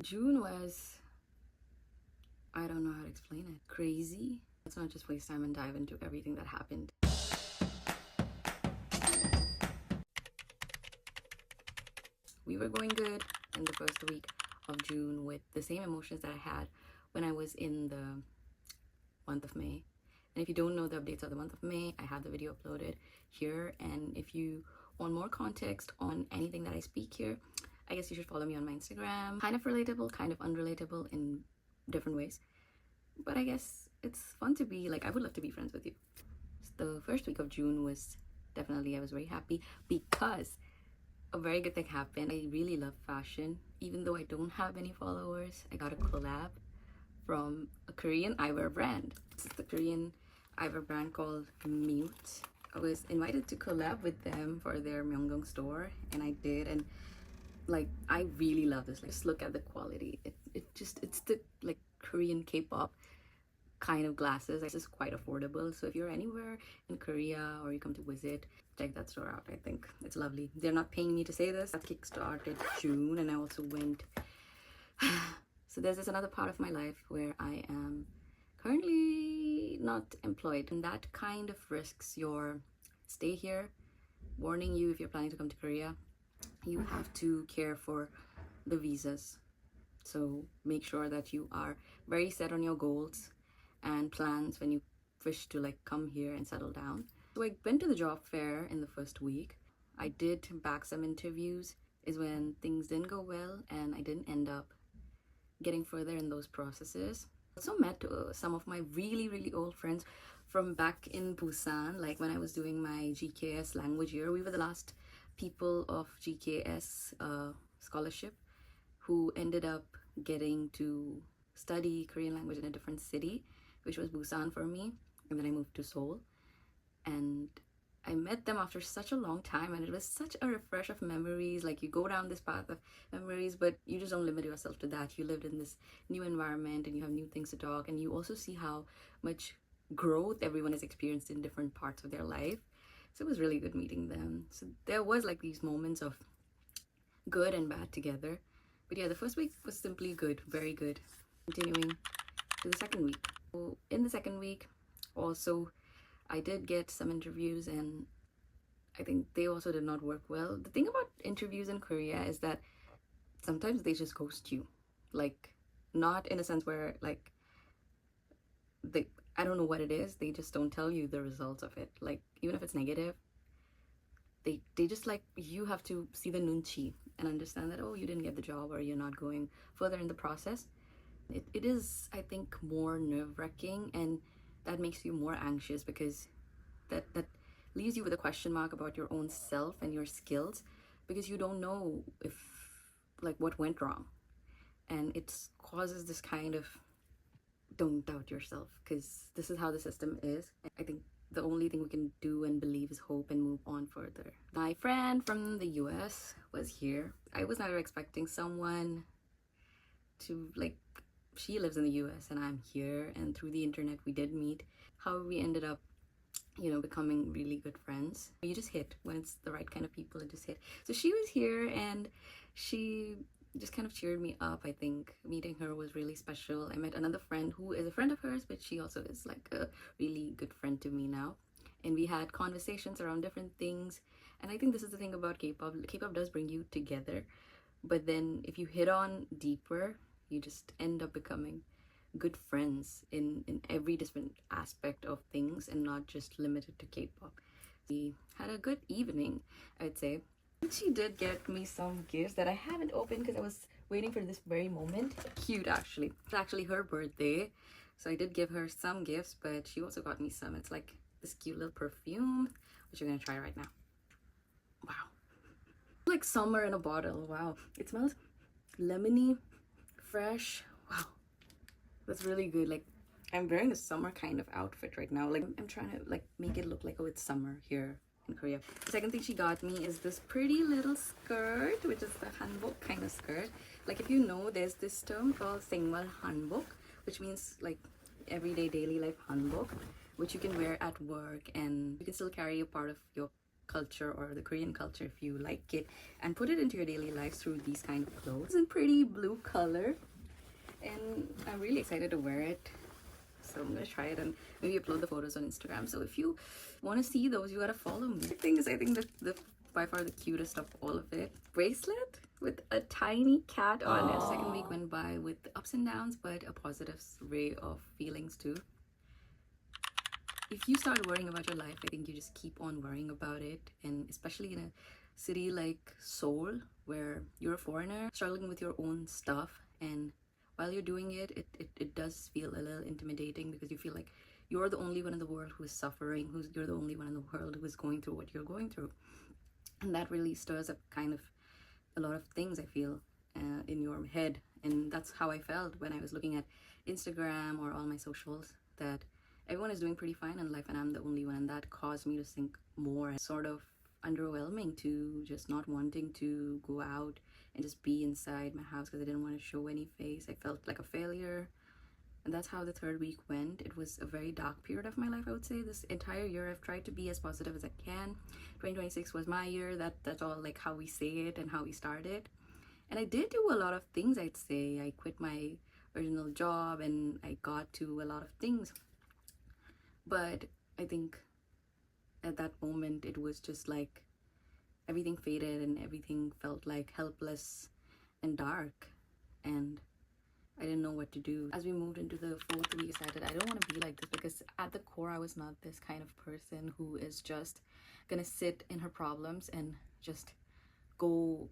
June was, I don't know how to explain it, crazy. Let's not just waste time and dive into everything that happened. We were going good in the first week of June with the same emotions that I had when I was in the month of May. And if you don't know the updates of the month of May, I have the video uploaded here. And if you want more context on anything that I speak here, I guess you should follow me on my Instagram. Kind of relatable, kind of unrelatable in different ways. But I guess it's fun to be like, I would love to be friends with you. The first week of June was definitely, I was very happy because a very good thing happened. I really love fashion. Even though I don't have any followers, I got a collab from a Korean eyewear brand. It's the Korean eyewear brand called Mute. I was invited to collab with them for their Myeongdong store, and I did. And like, I really love this. Like, just look at the quality. It's the like Korean K-pop kind of glasses. It's just quite affordable. So if you're anywhere in Korea or you come to visit, check that store out. I think it's lovely. They're not paying me to say this. That kickstarted June, and I also went. So there's this another part of my life where I am currently not employed, and that kind of risks your stay here. Warning you, if you're planning to come to Korea, you have to care for the visas. So make sure that you are very set on your goals and plans when you wish to like come here and settle down. So I went to the job fair in the first week. I did back some interviews, is when things didn't go well and I didn't end up getting further in those processes. I also met some of my really old friends from back in Busan, like when I was doing my GKS language year. We were the last people of GKS scholarship who ended up getting to study Korean language in a different city, which was Busan for me. And then I moved to Seoul, and I met them after such a long time, and it was such a refresh of memories. Like, you go down this path of memories, but you just don't limit yourself to that. You lived in this new environment and you have new things to talk, and you also see how much growth everyone has experienced in different parts of their life. So it was really good meeting them. So there was like these moments of good and bad together. But yeah, the first week was simply good, very good. Continuing to the second week. So in the second week, also, I did get some interviews, and I think they also did not work well. The thing about interviews in Korea is that sometimes they just ghost you. Like, not in a sense where like they, I don't know what it is, they just don't tell you the results of it. Like, even if it's negative, they just like, you have to see the nunchi and understand that, oh, you didn't get the job or you're not going further in the process. It is, I think, more nerve-wracking, and that makes you more anxious because that leaves you with a question mark about your own self and your skills, because you don't know if like what went wrong, and it causes this kind of don't doubt yourself, because this is how the system is. I think the only thing we can do and believe is hope and move on further. My friend from the US was here. I was never expecting someone to like, she lives in the US and I'm here, and through the internet we did meet. How we ended up, you know, becoming really good friends. You just hit when it's the right kind of people, it just hit. So she was here and she just kind of cheered me up. I think meeting her was really special. I met another friend who is a friend of hers, but she also is like a really good friend to me now, and we had conversations around different things. And I think this is the thing about K-pop. K-pop does bring you together, but then if you hit on deeper, you just end up becoming good friends in every different aspect of things, and not just limited to K-pop. We had a good evening, I'd say. She did get me some gifts that I haven't opened because I was waiting for this very moment. Cute, actually. It's actually her birthday, so I did give her some gifts, but she also got me some. It's like this cute little perfume, which we're gonna try right now. Wow. Like summer in a bottle. Wow. It smells lemony, fresh. Wow. That's really good. Like, I'm wearing a summer kind of outfit right now. Like, I'm trying to like make it look like, oh, it's summer here in Korea. The second thing she got me is this pretty little skirt, which is the hanbok kind of skirt. Like, if you know, there's this term called 생활 hanbok, which means like everyday daily life hanbok, which you can wear at work and you can still carry a part of your culture or the Korean culture if you like it, and put it into your daily lives through these kind of clothes. It's in pretty blue color, and I'm really excited to wear it. So I'm gonna try it and maybe upload the photos on Instagram. So if you want to see those, you gotta follow me. The thing is, I think the by far the cutest of all of it. Bracelet with a tiny cat on it. Second week went by with ups and downs, but a positive ray of feelings too. If you start worrying about your life, I think you just keep on worrying about it. And especially in a city like Seoul, where you're a foreigner struggling with your own stuff, and while you're doing it, it does feel a little intimidating because you feel like you're the only one in the world who is suffering, you're the only one in the world who is going through what you're going through. And that really stirs up kind of a lot of things, I feel, in your head. And that's how I felt when I was looking at Instagram or all my socials, that everyone is doing pretty fine in life and I'm the only one, and that caused me to think more. Sort of underwhelming to just not wanting to go out and just be inside my house because I didn't want to show any face. I felt like a failure. And that's how the third week went. It was a very dark period of my life, I would say. This entire year I've tried to be as positive as I can. 2026 was my year. That's all like how we say it and how we started. And I did do a lot of things, I'd say. I quit my original job and I got to a lot of things. But I think at that moment it was just like everything faded and everything felt like helpless and dark, and I didn't know what to do. As we moved into the fourth week, I decided I don't want to be like this, because at the core I was not this kind of person who is just gonna sit in her problems and just go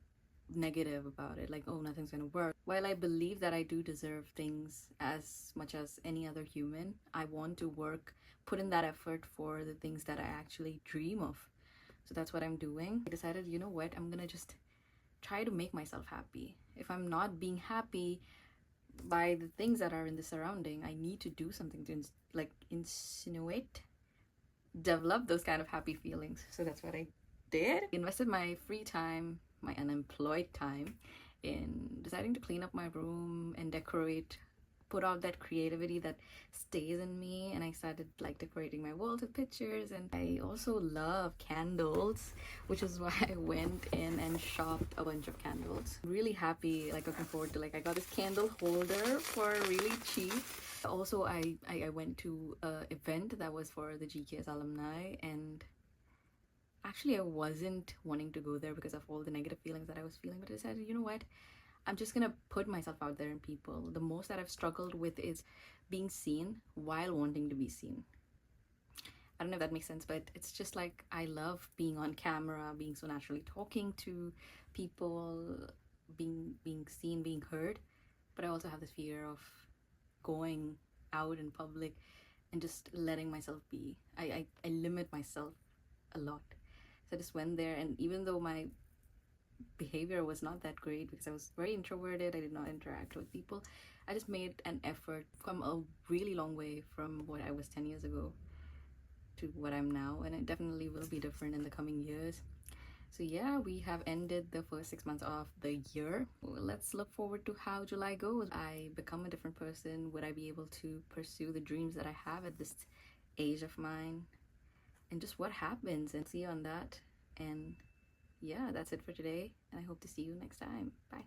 negative about it, like, oh, nothing's gonna work. While I believe that I do deserve things as much as any other human, I want to work, put in that effort for the things that I actually dream of. So that's what I'm doing. I decided, you know what, I'm gonna just try to make myself happy. If I'm not being happy by the things that are in the surrounding, I need to do something to develop those kind of happy feelings. So that's what I did. Invested my free time, my unemployed time, in deciding to clean up my room and decorate, put out that creativity that stays in me. And I started like decorating my walls with pictures. And I also love candles, which is why I went in and shopped a bunch of candles. Really happy, like looking forward to, like, I got this candle holder for really cheap. Also, I went to an event that was for the GKS alumni, and actually I wasn't wanting to go there because of all the negative feelings that I was feeling, but I decided, you know what, I'm just gonna put myself out there in people. The most that I've struggled with is being seen while wanting to be seen. I don't know if that makes sense, but it's just like I love being on camera, being so naturally talking to people, being seen, being heard. But I also have this fear of going out in public and just letting myself be. I limit myself a lot. So I just went there, and even though my behavior was not that great because I was very introverted, I did not interact with people, I just made an effort. Come a really long way from what I was 10 years ago to what I'm now, and it definitely will be different in the coming years. So yeah, we have ended the first 6 months of the year. Let's look forward to how July goes. I become a different person. Would I be able to pursue the dreams that I have at this age of mine? And just what happens, and see you on that. And yeah, that's it for today, and I hope to see you next time. Bye.